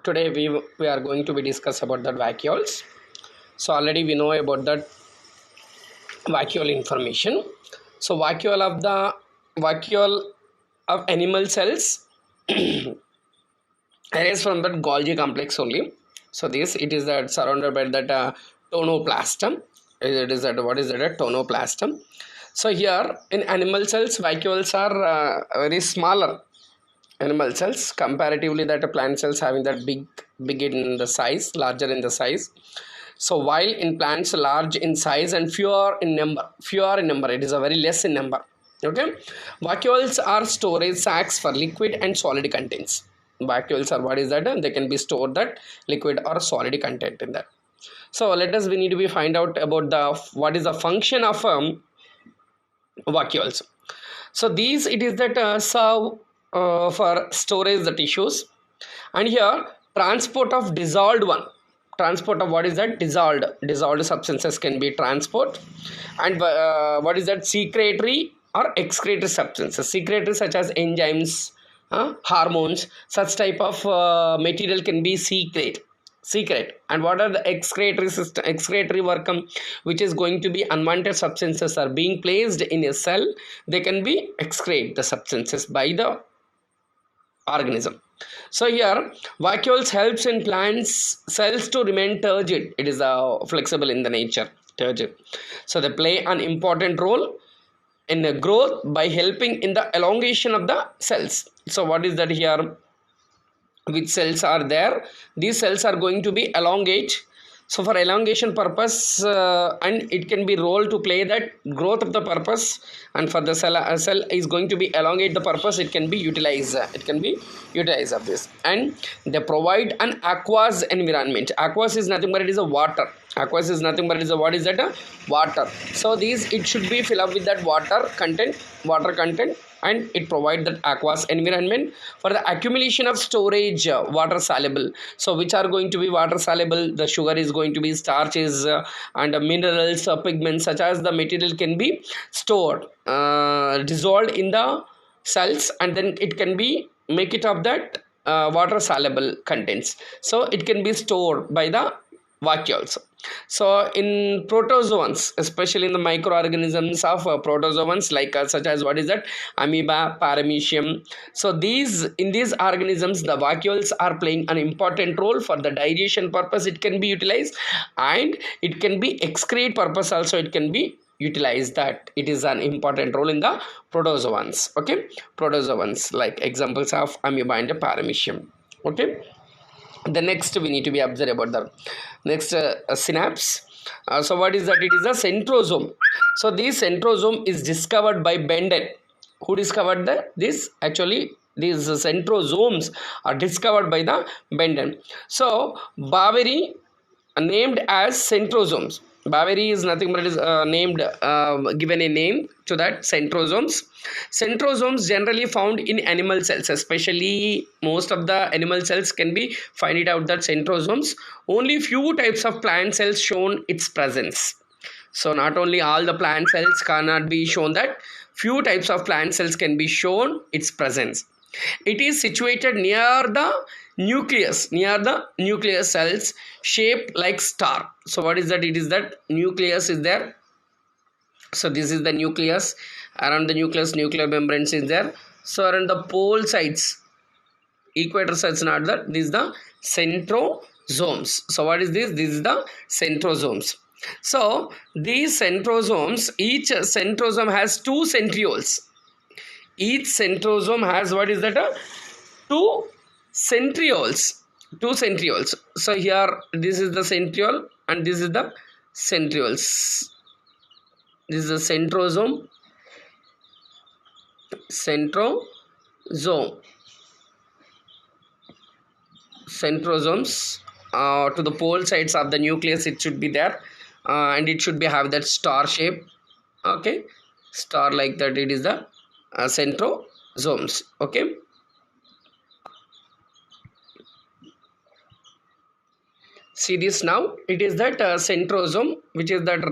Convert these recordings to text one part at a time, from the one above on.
Today we are going to be discuss about the vacuoles. So already we know about that vacuole information. So vacuole of animal cells arise from that Golgi complex only. So this it is that surrounded by that tonoplastum. It is that what is that a tonoplastum. So here in animal cells vacuoles are very smaller animal cells comparatively that plant cells having that big in the size, larger in the size. So while in plants large in size and fewer in number, it is a very less in number. Okay, vacuoles are storage sacs for liquid and solid contents. Vacuoles are what is that? They can be stored that liquid or solid content in that. So we need to be find out about the what is the function of vacuoles. So these it is that serve for storage the tissues, and here transport of transport of what is that dissolved substances can be transport, and what is that secretory or excretory substances, secretory such as enzymes, hormones, such type of material can be secret. And what are the excretory work, which is going to be unwanted substances are being placed in a cell, they can be excrete the substances by the organism. So here vacuoles helps in plants cells to remain turgid. It is flexible in the nature, turgid. So they play an important role in the growth by helping in the elongation of the cells. So what is that here? Which cells are there? These cells are going to be elongate. So for elongation purpose, and it can be role to play that growth of the purpose, and for the cell is going to be elongate the purpose, it can be utilized. It can be utilized of this, and they provide an aqueous environment. Aqueous is nothing but it is a water. Aqueous is nothing but it is a what is that? A water. So these it should be filled up with that water content, and it provides that aqueous environment for the accumulation of storage water soluble. So which are going to be water soluble? The sugar is going to be starches and minerals, pigments, such as the material can be stored, dissolved in the cells, and then it can be make it of that water soluble contents. So it can be stored by the vacuoles. So in protozoans, especially in the microorganisms of protozoans, like such as what is that? Amoeba, paramecium. So in these organisms the vacuoles are playing an important role. For the digestion purpose it can be utilized, and it can be excrete purpose also it can be utilized. That it is an important role in the protozoans. Okay, protozoans like examples of amoeba and paramecium. Okay, the next we need to be observed about the next synapse. So what is that? It is a centrosome. So this centrosome is discovered by Benden. Who discovered that? This actually these centrosomes are discovered by the Benden. So Boveri named as centrosomes. Boveri is nothing but it is given a name to that centrosomes. Centrosomes generally found in animal cells, especially most of the animal cells can be find it out that centrosomes. Only few types of plant cells shown its presence. So not only all the plant cells cannot be shown, that few types of plant cells can be shown its presence. It is situated near the nucleus cells shaped like star. So what is that? It is that nucleus is there. So this is the nucleus. Around the nucleus nuclear membranes is there. So around the pole sides, equator sides not that, this is the centrosomes. So what is this? This is the centrosomes. So these centrosomes, each centrosome has two centrioles. Each centrosome has what is that? Two centrioles. So here this is the centriole and this is the centrioles. This is the centrosomes to the pole sides of the nucleus it should be there, and it should be have that star shape. Okay, star like that, it is the centrosomes. Okay, see this now, it is that centrosome, which is that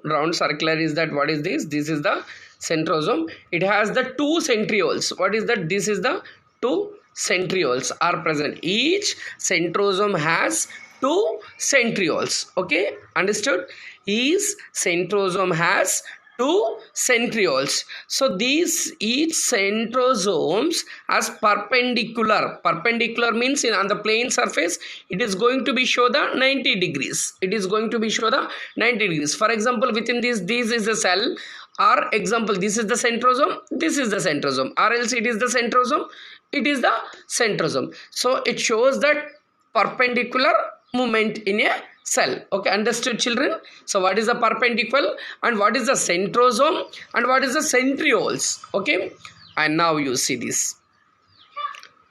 round circular is that what is this? This is the centrosome. It has the two centrioles. What is that? This is the two centrioles are present. Each centrosome has 2 centrioles. Okay, understood? Each centrosome has 2 centrioles. So these each centrosomes as perpendicular. Perpendicular means on the plane surface it is going to be show the 90 degrees. It is going to be show the 90 degrees. For example, within this is a cell, or example, this is the centrosome, this is the centrosome, or else it is the centrosome, it is the centrosome. So it shows that perpendicular movement in a cell. Okay, understood children? So what is the perpendicular and what is the centrosome and what is the centrioles? Okay, and now you see this.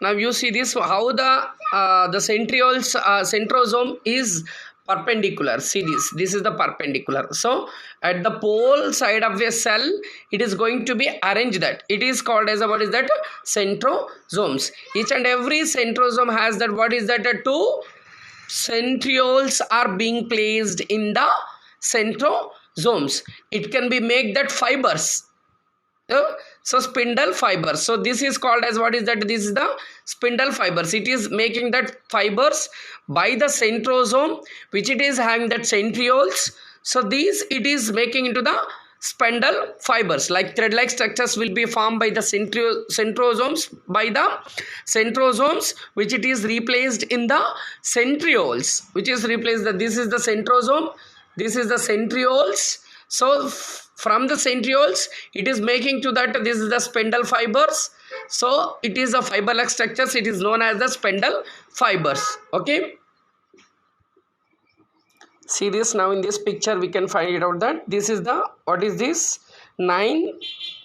Now you see this, how the centrioles centrosome is perpendicular. See this is the perpendicular. So at the pole side of a cell it is going to be arranged, that it is called as what is that, centrosomes. Each and every centrosome has that, what is that, 2 centrioles are being placed in the centrosomes. It can be make that fibers. So spindle fibers. So this is called as what is that, this is the spindle fibers. It is making that fibers by the centrosome, which it is having that centrioles. So these it is making into the spindle fibers, like thread-like structures will be formed by the centrosomes, which it is replaced in the centrioles, which is replaced that this is the centrosome, this is the centrioles. So from the centrioles it is making to that, this is the spindle fibers. So it is a fiber-like structures, it is known as the spindle fibers. Okay, see this. Now in this picture we can find it out that this is the, what is this, 9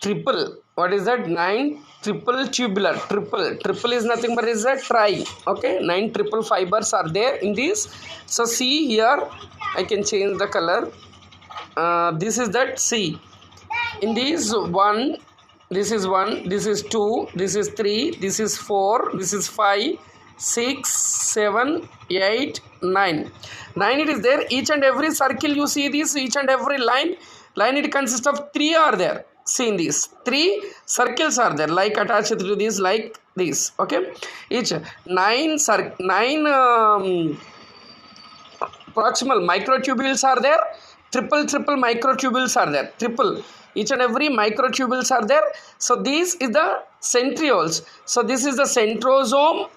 triple, what is that, 9 triple tubular. Triple is nothing but is a tri. Okay, 9 triple fibers are there in this. So see here, I can change the color. This is that, see, in this 1, this is 1, this is 2, this is 3, this is 4, this is 5, 6, 7, 8, 9. 9 it is there. Each and every circle you see this, each and every line it consists of 3 are there. See in these 3 circles are there, like attached to this, like this. Okay, each 9 proximal microtubules are there. Triple microtubules are there. Triple, each and every microtubules are there. So this is the centrioles. So this is the centrosome.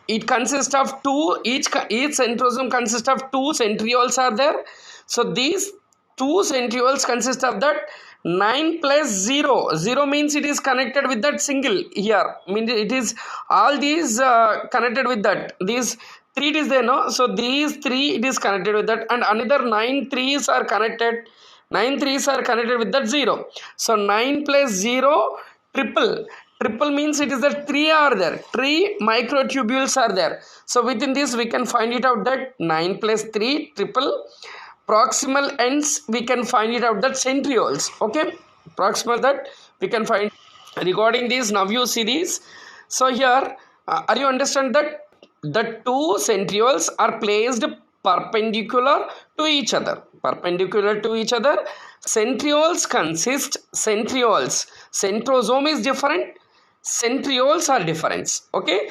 It consists of 2, each centrosome consists of 2 centrioles are there. So these 2 centrioles consist of that 9 plus 0. 0 means it is connected with that single here. Means it is all these connected with that. These 3 it is there, no? So these 3 it is connected with that, and another 9 3s are connected. 9 3s are connected with that 0. So 9 plus 0, triple. Triple means it is that 3 are there. 3 microtubules are there. So within this we can find it out that 9 plus 3, triple. Proximal ends we can find it out that centrioles. Okay, proximal that we can find. Regarding this, now you see this. So here, are you understand that the 2 centrioles are placed perpendicular to each other. Centrioles consist, centrosome is different, centrioles are different. Okay,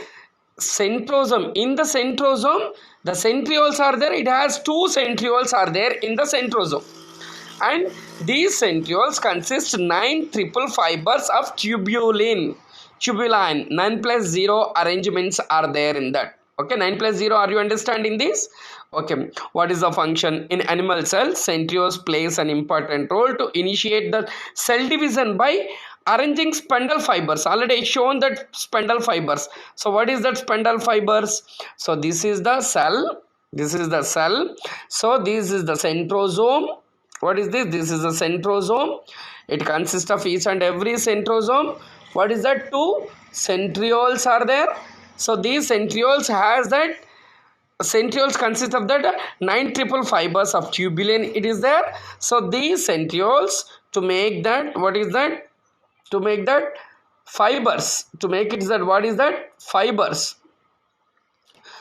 centrosome, in the centrosome the centrioles are there. It has 2 centrioles are there in the centrosome, and these centrioles consist 9 triple fibers of tubulin. 9 plus 0 arrangements are there in that. Okay, 9 plus 0, are you understanding this? Okay, what is the function? In animal cells, centrioles plays an important role to initiate the cell division by arranging spindle fibers. Already shown that spindle fibers. So what is that spindle fibers? So this is the cell. So this is the centrosome. What is this? This is the centrosome. It consists of each and every centrosome. What is that? 2 centrioles are there. So these centrioles has that, centrioles consist of that 9 triple fibers of tubulin it is there. So these centrioles, to make that, what is that? To make that fibers, to make it that, what is that? Fibers.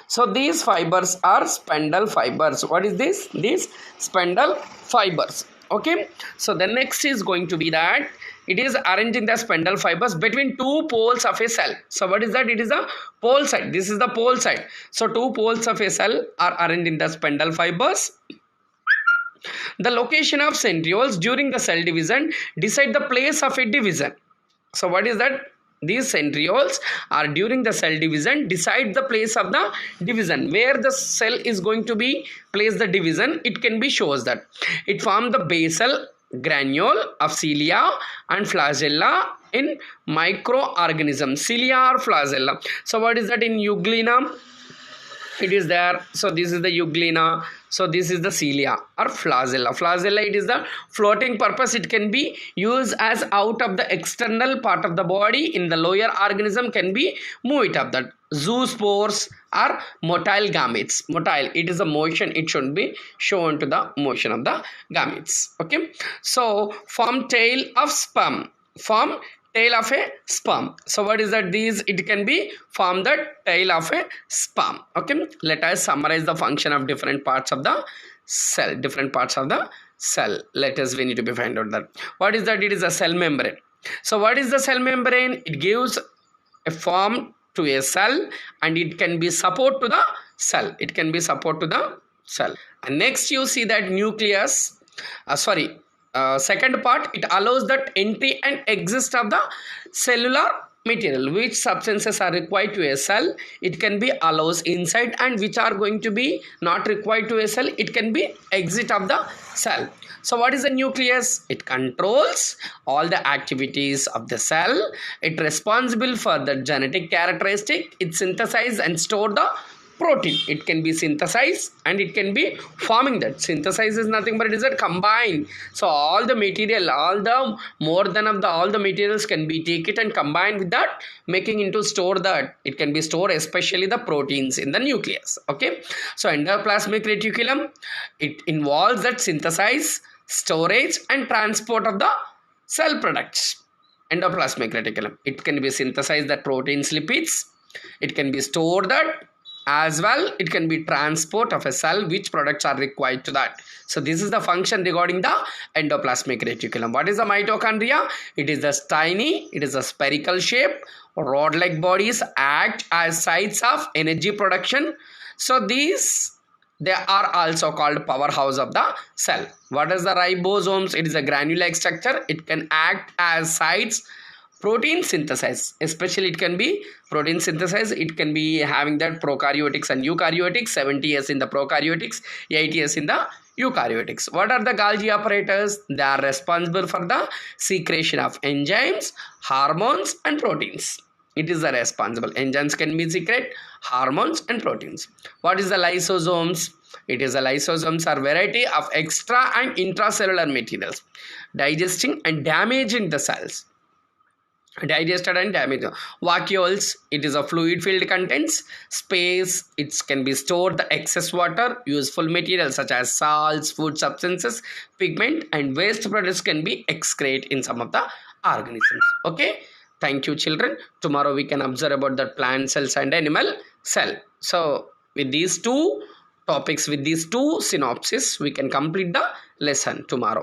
So these fibers are spindle fibers. What is this? These spindle fibers. Okay, so the next is going to be that it is arranging the spindle fibers between two poles of a cell. So what is that? It is a pole side. This is the pole side. So two poles of a cell are arranged in the spindle fibers. The location of centrioles during the cell division decide the place of a division. So what is that? These centrioles are during the cell division decide the place of the division, where the cell is going to be placed the division. It can be shows that it forms the basal granule of cilia and flagella in microorganisms, cilia or flagella. So what is that? In euglena it is there. So this is the euglena. So this is the cilia or flagella. Flagella, it is the floating purpose. It can be used as out of the external part of the body. In the lower organism can be move it up. That zoospores are motile gametes. Motile, it is a motion. It should be shown to the motion of the gametes. Okay. So form tail of sperm. Form tail of a sperm. So what is that? These it can be form the tail of a sperm. Okay, let us summarize the function of different parts of the cell. Different parts of the cell. Let us, we need to be find out that what is that? It is a cell membrane. So what is the cell membrane? It gives a form to a cell and it can be support to the cell. It can be support to the cell. And next you see that nucleus. Second part, it allows that entry and exit of the cellular material. Which substances are required to a cell, it can be allows inside, and which are going to be not required to a cell, it can be exit of the cell. So what is the nucleus? It controls all the activities of the cell. It responsible for the genetic characteristic. It synthesize and store the protein. It can be synthesized and it can be forming that. Synthesize is nothing but it is a combine. So all the material, all the more than of the all the materials can be take it and combine with that, making into store that. It can be stored, especially the proteins in the nucleus. Okay, so endoplasmic reticulum, it involves that synthesize, storage and transport of the cell products. Endoplasmic reticulum, it can be synthesize that proteins, lipids. It can be stored that, as well it can be transport of a cell which products are required to that. So this is the function regarding the endoplasmic reticulum. What is the mitochondria? It is the tiny, it is a spherical shape, rod-like bodies act as sites of energy production. So these, they are also called powerhouse of the cell. What is the ribosomes? It is a granule-like structure. It can act as sites protein synthesis, especially it can be protein synthesis. It can be having that prokaryotics and eukaryotics, 70 years in the prokaryotics, 80 years in the eukaryotics. What are the Golgi apparatus? They are responsible for the secretion of enzymes, hormones and proteins. It is the responsible. Enzymes can be secret, hormones and proteins. What is the lysosomes? It is the lysosomes are variety of extra and intracellular materials digesting and damaging the cells. Digested and damaged. Vacuoles, it is a fluid filled contents space. It can be stored the excess water. Useful materials such as salts, food substances, pigment and waste products can be excrete in some of the organisms. Okay, thank you children. Tomorrow we can observe about the plant cells and animal cell. So with these two topics, with these two synopsis, we can complete the lesson tomorrow.